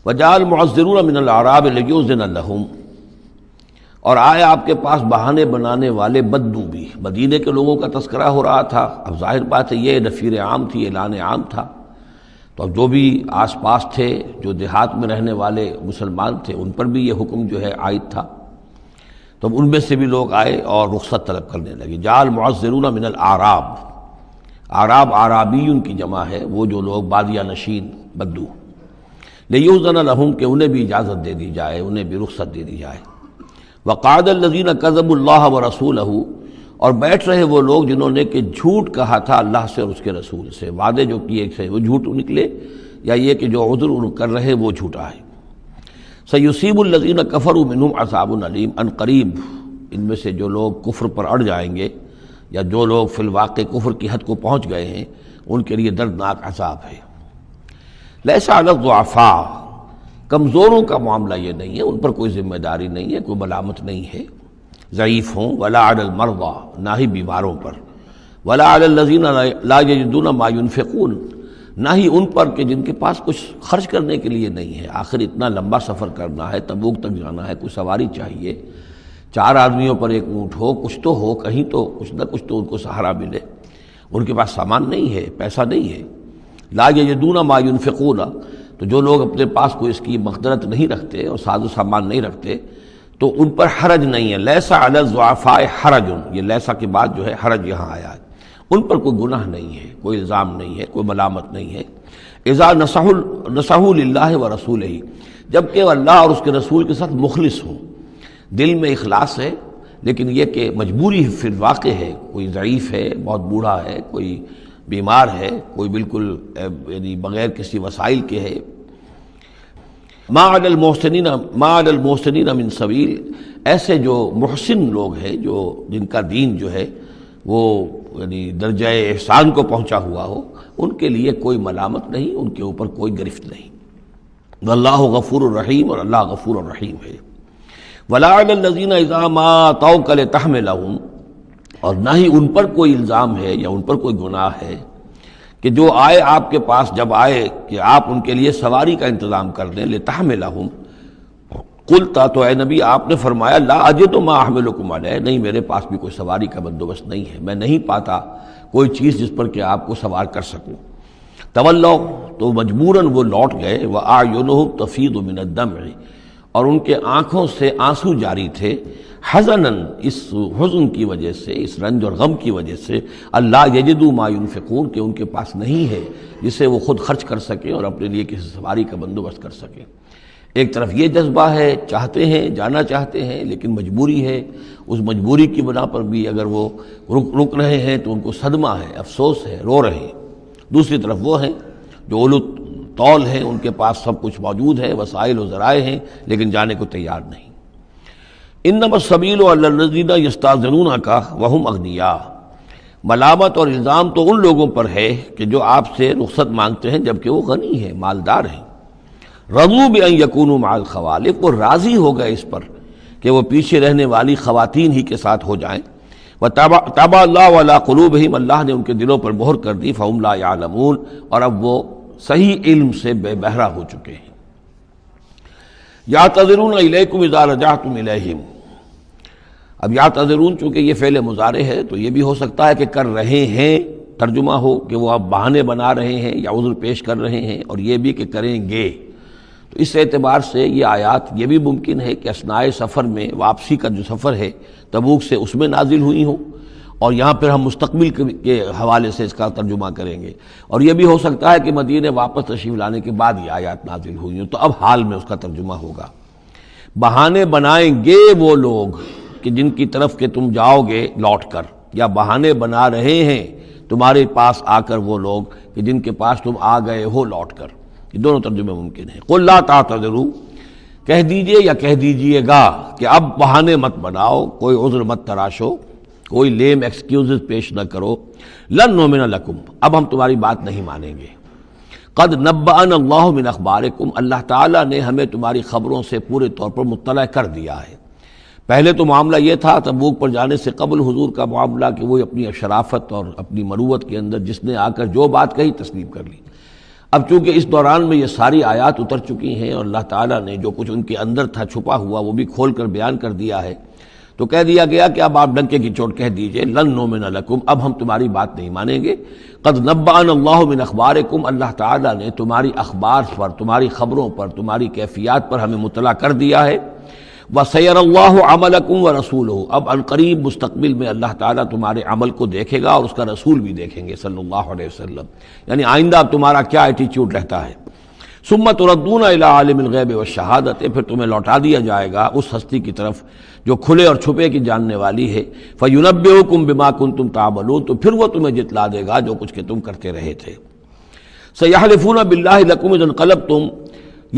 وجاء المعذرون من الاعراب لیؤذن لهم، اور آئے آپ کے پاس بہانے بنانے والے بدو بھی۔ مدینے کے لوگوں کا تذکرہ ہو رہا تھا، اب ظاہر بات ہے یہ نفیر عام تھی، اعلان عام تھا، تو اب جو بھی آس پاس تھے، جو دیہات میں رہنے والے مسلمان تھے، ان پر بھی یہ حکم جو ہے عائد تھا، تو اب ان میں سے بھی لوگ آئے اور رخصت طلب کرنے لگے۔ جاء المعذرون من الاعراب، اعراب اعرابیون کی جمع ہے، وہ جو لوگ بادیہ نشین بدو، لیؤذن لهم، کہ انہیں بھی اجازت دے دی جائے، انہیں بھی رخصت دے دی جائے۔ وقعد الذین کذبوا اللہ ورسولہ، اور بیٹھ رہے وہ لوگ جنہوں نے کہ جھوٹ کہا تھا اللہ سے اور اس کے رسول سے، وعدے جو کیے تھے وہ جھوٹ نکلے، یا یہ کہ جو عذر کر رہے وہ جھوٹا ہے۔ سیصیب الذین کفروا منہم عذاب علیم، ان قریب ان میں سے جو لوگ کفر پر اڑ جائیں گے، یا جو لوگ فی الواقع کفر کی حد کو پہنچ گئے ہیں، ان کے لیے دردناک عذاب ہے۔ لیس علی الضعفاء، کمزوروں کا معاملہ یہ نہیں ہے، ان پر کوئی ذمہ داری نہیں ہے، کوئی ملامت نہیں ہے، ضعیف ہوں، ولا علی المرضى، نہ ہی بیماروں پر، ولا علی الذین لا یجدون ما ينفقون، نہ ہی ان پر کہ جن کے پاس کچھ خرچ کرنے کے لیے نہیں ہے۔ آخر اتنا لمبا سفر کرنا ہے، تبوک تک جانا ہے، کوئی سواری چاہیے، 4 آدمیوں پر ایک اونٹ ہو، کچھ تو ہو، کہیں تو کچھ نہ کچھ تو ان کو سہارا ملے۔ ان کے پاس سامان نہیں ہے، پیسہ نہیں ہے۔ لا یجدون ما ينفقون، تو جو لوگ اپنے پاس کوئی اس کی مقدرت نہیں رکھتے اور ساز و سامان نہیں رکھتے، تو ان پر حرج نہیں ہے۔ لیس علی الضعفاء حرج، یہ لیسا کے بعد جو ہے حرج یہاں آیا ہے، ان پر کوئی گناہ نہیں ہے، کوئی الزام نہیں ہے، کوئی ملامت نہیں ہے۔ اذا نصحوا للہ ورسولہ، جب کہ وہ اللہ اور اس کے رسول کے ساتھ مخلص ہوں، دل میں اخلاص ہے، لیکن یہ کہ مجبوری فی الواقع ہے، کوئی ضعیف ہے، بہت بوڑھا ہے، کوئی بیمار ہے، کوئی بالکل یعنی بغیر کسی وسائل کے ہے۔ ما علی المحسنین من سبیل، ایسے جو محسن لوگ ہیں، جو جن کا دین جو ہے وہ یعنی درجہ احسان کو پہنچا ہوا ہو، ان کے لیے کوئی ملامت نہیں، ان کے اوپر کوئی گرفت نہیں۔ واللہ غفور الرحیم، اور اللہ غفور الرحیم ہے۔ ولا علی الذین اذا ما اتوک لتحملہم، اور نہ ہی ان پر کوئی الزام ہے یا ان پر کوئی گناہ ہے کہ جو آئے آپ کے پاس، جب آئے کہ آپ ان کے لیے سواری کا انتظام کر دیں، لتحملہم، قلتا، تو اے نبی آپ نے فرمایا، لا اجد ما احملکم علیہ، نہیں میرے پاس بھی کوئی سواری کا بندوبست نہیں ہے، میں نہیں پاتا کوئی چیز جس پر کہ آپ کو سوار کر سکوں۔ تولوا، تو مجبوراً وہ لوٹ گئے، واعینہم تفیض من الدمع، اور ان کے آنکھوں سے آنسو جاری تھے، حزناً، اس حزن کی وجہ سے، اس رنج اور غم کی وجہ سے، اللہ یجدوا ما ينفقون، کہ ان کے پاس نہیں ہے جسے وہ خود خرچ کر سکیں اور اپنے لیے کسی سواری کا بندوبست کر سکیں۔ ایک طرف یہ جذبہ ہے، چاہتے ہیں، جانا چاہتے ہیں، لیکن مجبوری ہے، اس مجبوری کی بنا پر بھی اگر وہ رک رہے ہیں تو ان کو صدمہ ہے، افسوس ہے، رو رہے ہیں۔ دوسری طرف وہ ہیں جو اولو طول ہیں، ان کے پاس سب کچھ موجود ہے، وسائل و ذرائع ہیں، لیکن جانے کو تیار نہیں۔ انما السبیل علی الذین یستأذنونک وہم اغنیاء، ملامت اور الزام تو ان لوگوں پر ہے کہ جو آپ سے رخصت مانگتے ہیں جبکہ وہ غنی ہیں، مالدار ہیں۔ رضوا بان یکونوا مع الخوالف، وہ راضی ہو گئے اس پر کہ وہ پیچھے رہنے والی خواتین ہی کے ساتھ ہو جائیں۔ وطبع اللہ علی قلوبہم، اللہ نے ان کے دلوں پر مہر کر دی، فہم لا یعلمون، اور اب وہ صحیح علم سے بے بہرہ ہو چکے ہیں۔ یعتذرون الیکم اذا رجعتم الیہم، اب یعتذرون چونکہ یہ فعل مضارع ہے تو یہ بھی ہو سکتا ہے کہ کر رہے ہیں، ترجمہ ہو کہ وہ اب بہانے بنا رہے ہیں یا عذر پیش کر رہے ہیں، اور یہ بھی کہ کریں گے۔ تو اس اعتبار سے یہ آیات یہ بھی ممکن ہے کہ اثناء سفر میں، واپسی کا جو سفر ہے تبوک سے، اس میں نازل ہوئی ہوں، اور یہاں پھر ہم مستقبل کے حوالے سے اس کا ترجمہ کریں گے، اور یہ بھی ہو سکتا ہے کہ مدینے واپس تشریف لانے کے بعد یہ آیات نازل ہوئی ہوں، تو اب حال میں اس کا ترجمہ ہوگا۔ بہانے بنائیں گے وہ لوگ کہ جن کی طرف کہ تم جاؤ گے لوٹ کر، یا بہانے بنا رہے ہیں تمہارے پاس آ کر وہ لوگ کہ جن کے پاس تم آ گئے ہو لوٹ کر، یہ دونوں ترجمے ممکن ہیں۔ قل لا تعتذروا، کہہ دیجئے یا کہہ دیجئے گا کہ اب بہانے مت بناؤ، کوئی عذر مت تراشو، کوئی لیم ایکسکیوزز پیش نہ کرو، لن نؤمن لکم، اب ہم تمہاری بات نہیں مانیں گے۔ قد نبأنا اللہ من اخبارکم، اللہ تعالیٰ نے ہمیں تمہاری خبروں سے پورے طور پر مطلع کر دیا ہے۔ پہلے تو معاملہ یہ تھا تبوک پر جانے سے قبل حضور کا معاملہ کہ وہ اپنی شرافت اور اپنی مروت کے اندر جس نے آ کر جو بات کہی تسلیم کر لی۔ اب چونکہ اس دوران میں یہ ساری آیات اتر چکی ہیں اور اللہ تعالیٰ نے جو کچھ ان کے اندر تھا چھپا ہوا وہ بھی کھول کر بیان کر دیا ہے، تو کہہ دیا گیا کہ اب آپ ڈنکے کی چوٹ کہہ دیجئے لن نؤمن لکم، اب ہم تمہاری بات نہیں مانیں گے، قد نبأنا اللہ من اخبارکم، اللہ تعالیٰ نے تمہاری اخبار پر، تمہاری خبروں پر، تمہاری کیفیات پر ہمیں مطلع کر دیا ہے، وَسَيَرَ اللَّهُ عَمَلَكُمْ وَرَسُولُهُ، اب عنقریب مستقبل میں اللہ تعالیٰ تمہارے عمل کو دیکھے گا اور اس کا رسول بھی دیکھیں گے صلی اللہ علیہ وسلم، یعنی آئندہ اب تمہارا کیا ایٹیچیوڈ رہتا ہے۔ ثُمَّ تُرَدُّونَ إِلَىٰ عَالِمِ الْغَيْبِ وَالشَّهَادَةِ، پھر تمہیں لوٹا دیا جائے گا اس ہستی کی طرف جو کھلے اور چھپے کی جاننے والی ہے، فَيُنَبِّئُكُم بِمَا كُنتُمْ تَعْمَلُونَ، تو پھر وہ تمہیں جتلا دے گا جو کچھ کہ تم کرتے رہے تھے۔ سَيَحْلِفُونَ بِاللَّهِ لَكُمْ إِذَا انقلبتم،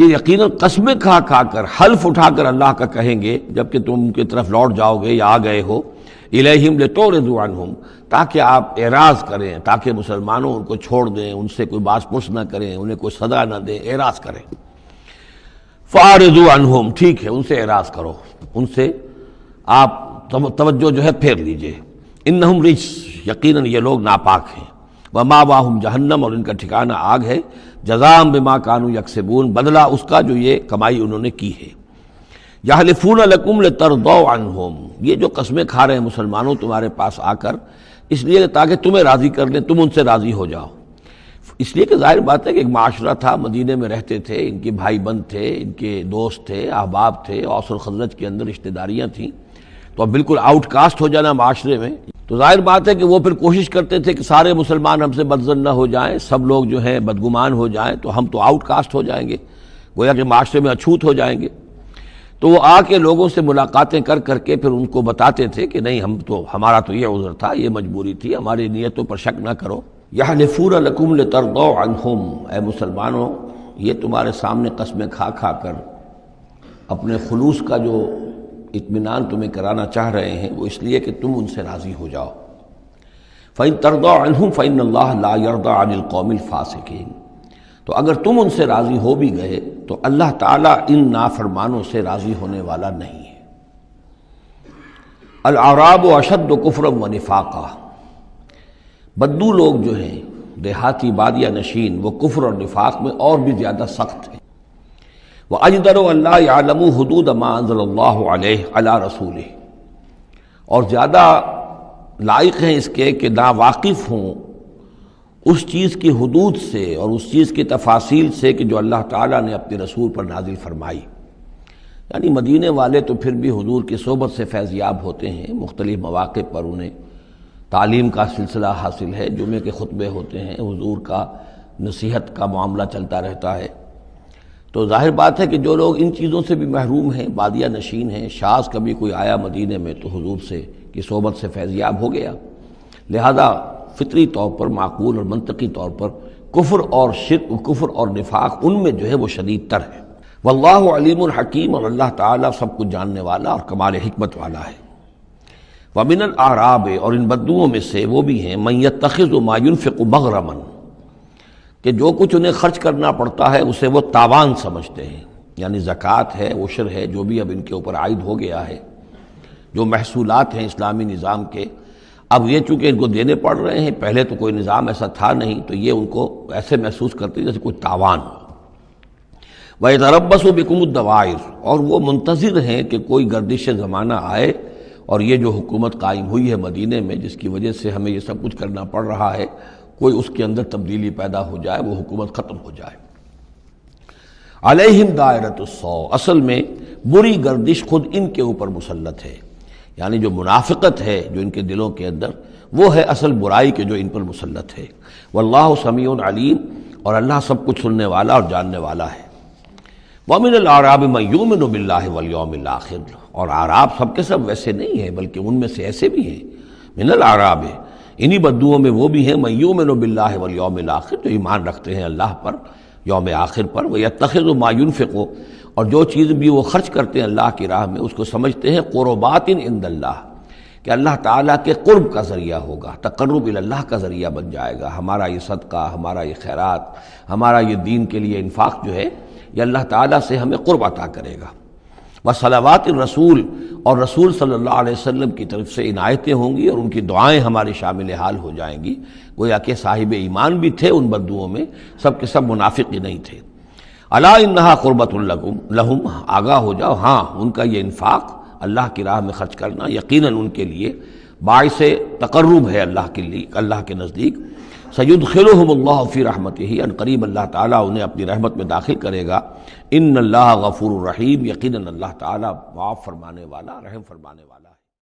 یہ یقیناً قسمیں کھا کھا کر، حلف اٹھا کر اللہ کا کہیں گے جب کہ تم ان کی طرف لوٹ جاؤ گے یا آ گئے ہو، الیہم لتعرضوا عنہم، تاکہ آپ اعراض کریں، تاکہ مسلمانوں ان کو چھوڑ دیں، ان سے کوئی باس پرس نہ کریں، انہیں کوئی سزا نہ دیں، اعراض کریں۔ فاعرضوا عنہم، ٹھیک ہے ان سے اعراض کرو، ان سے آپ توجہ جو ہے پھیر لیجئے۔ انہم رجس، یقیناً یہ لوگ ناپاک ہیں، ومأواہم جہنم، اور ان کا ٹھکانہ آگ ہے، جزاء بما کانوا یکسبون، بدلہ اس کا جو یہ کمائی انہوں نے کی ہے۔ یحلفون لکم لترضوا عنہم، یہ جو قسمیں کھا رہے ہیں مسلمانوں تمہارے پاس آ کر، اس لیے تاکہ تمہیں راضی کر لیں، تم ان سے راضی ہو جاؤ، اس لیے کہ ظاہر بات ہے کہ ایک معاشرہ تھا، مدینے میں رہتے تھے، ان کے بھائی بند تھے، ان کے دوست تھے، احباب تھے، اوس اور خزرج کے اندر رشتہ داریاں تھیں، تو اب بالکل آؤٹ کاسٹ ہو جانا معاشرے میں، تو ظاہر بات ہے کہ وہ پھر کوشش کرتے تھے کہ سارے مسلمان ہم سے بدظن نہ ہو جائیں، سب لوگ جو ہیں بدگمان ہو جائیں، تو ہم تو آؤٹ کاسٹ ہو جائیں گے، گویا کہ معاشرے میں اچھوت ہو جائیں گے۔ تو وہ آ کے لوگوں سے ملاقاتیں کر کر کے پھر ان کو بتاتے تھے کہ نہیں، ہمارا تو یہ عذر تھا، یہ مجبوری تھی، ہماری نیتوں پر شک نہ کرو۔ یحلفون لکم لترضوا عنہم، اے مسلمانوں یہ تمہارے سامنے قسمیں کھا کھا کر اپنے خلوص کا جو اطمینان تمہیں کرانا چاہ رہے ہیں وہ اس لیے کہ تم ان سے راضی ہو جاؤ۔ فَإِن تَرْضَوْا عَنْهُمْ فَإِنَّ اللَّهَ لَا يَرْضَىٰ عَنِ الْقَوْمِ الْفَاسِقِينَ، تو اگر تم ان سے راضی ہو بھی گئے تو اللہ تعالیٰ ان نافرمانوں سے راضی ہونے والا نہیں ہے۔ الْأَعْرَابُ أَشَدُّ كُفْرًا وَنِفَاقًا، بدو لوگ جو ہیں دیہاتی بادیہ نشین، وہ کفر اور نفاق میں اور بھی زیادہ سخت ہیں۔ وَأَجْدَرُ أَن لَّا يَعْلَمُوا حُدُودَ مَا أَنزَلَ اللَّهُ عَلَيْهِ عَلَىٰ رَسُولِهِ، اور زیادہ لائق ہیں اس کے کہ ناواقف ہوں اس چیز کی حدود سے اور اس چیز کی تفاصیل سے کہ جو اللہ تعالیٰ نے اپنے رسول پر نازل فرمائی۔ یعنی مدینے والے تو پھر بھی حضور کی صحبت سے فیض یاب ہوتے ہیں، مختلف مواقع پر انہیں تعلیم کا سلسلہ حاصل ہے، جمعے کے خطبے ہوتے ہیں، حضور کا نصیحت کا معاملہ چلتا رہتا ہے، تو ظاہر بات ہے کہ جو لوگ ان چیزوں سے بھی محروم ہیں، بادیہ نشین ہیں، شاذ کبھی کوئی آیا مدینے میں تو حضور سے کی صحبت سے فیض یاب ہو گیا، لہذا فطری طور پر، معقول اور منطقی طور پر کفر اور شرک، کفر اور نفاق ان میں جو ہے وہ شدید تر ہے۔ واللہ علیم الحکیم، اور اللہ تعالیٰ سب کچھ جاننے والا اور کمال حکمت والا ہے۔ ومن الاعراب، اور ان بدوؤں میں سے وہ بھی ہیں، من یتخذ ما ينفق مغرما، کہ جو کچھ انہیں خرچ کرنا پڑتا ہے اسے وہ تاوان سمجھتے ہیں، یعنی زکوٰۃ ہے، عشر ہے، جو بھی اب ان کے اوپر عائد ہو گیا ہے، جو محصولات ہیں اسلامی نظام کے، اب یہ چونکہ ان کو دینے پڑ رہے ہیں، پہلے تو کوئی نظام ایسا تھا نہیں، تو یہ ان کو ایسے محسوس کرتے ہیں جیسے کوئی تاوان ہو۔ وَيَتَرَبَّصُ بِكُمُ الدَّوَائِرَ، اور وہ منتظر ہیں کہ کوئی گردش زمانہ آئے اور یہ جو حکومت قائم ہوئی ہے مدینے میں، جس کی وجہ سے ہمیں یہ سب کچھ کرنا پڑ رہا ہے، کوئی اس کے اندر تبدیلی پیدا ہو جائے، وہ حکومت ختم ہو جائے۔ علیہم دائرۃ السوء، اصل میں بری گردش خود ان کے اوپر مسلط ہے، یعنی جو منافقت ہے جو ان کے دلوں کے اندر، وہ ہے اصل برائی کے جو ان پر مسلط ہے۔ واللہ سمیع علیم، اور اللہ سب کچھ سننے والا اور جاننے والا ہے۔ وَمِنَ الْأَعْرَابِ مَن يُؤْمِنُ بِاللَّهِ وَالْيَوْمِ الْآخِرِ، اور اعراب سب کے سب ویسے نہیں ہیں، بلکہ ان میں سے ایسے بھی ہیں، من الاعراب، انہی بدوؤں میں وہ بھی ہیں، من یؤمن باللہ والیوم الآخر، جو ایمان رکھتے ہیں اللہ پر، یوم آخر پر، ویتخذ ما ینفق، اور جو چیز بھی وہ خرچ کرتے ہیں اللہ کی راہ میں اس کو سمجھتے ہیں قربات عند اللہ، کہ اللہ تعالیٰ کے قرب کا ذریعہ ہوگا، تقرب الی اللہ کا ذریعہ بن جائے گا، ہمارا یہ صدقہ، ہمارا یہ خیرات، ہمارا یہ دین کے لیے انفاق جو ہے یہ اللہ تعالیٰ سے ہمیں قرب عطا کرے گا۔ وصلوات الرسول، اور رسول صلی اللہ علیہ وسلم کی طرف سے عنایتیں ہوں گی اور ان کی دعائیں ہماری شامل حال ہو جائیں گی۔ گویا کہ صاحب ایمان بھی تھے ان بدوؤں میں، سب کے سب منافق ہی نہیں تھے۔ الا انہا قربۃ لہم، آگاہ ہو جاؤ، ہاں ان کا یہ انفاق اللہ کی راہ میں خرچ کرنا یقیناً ان کے لیے باعث تقرب ہے اللہ کے لیے، اللہ کے نزدیک۔ سیدخلہم اللہ فی رحمتہ، ان قریب اللہ تعالیٰ انہیں اپنی رحمت میں داخل کرے گا۔ ان اللہ غفور الرحیم، یقیناً اللہ تعالیٰ معاف فرمانے والا، رحم فرمانے والا ہے۔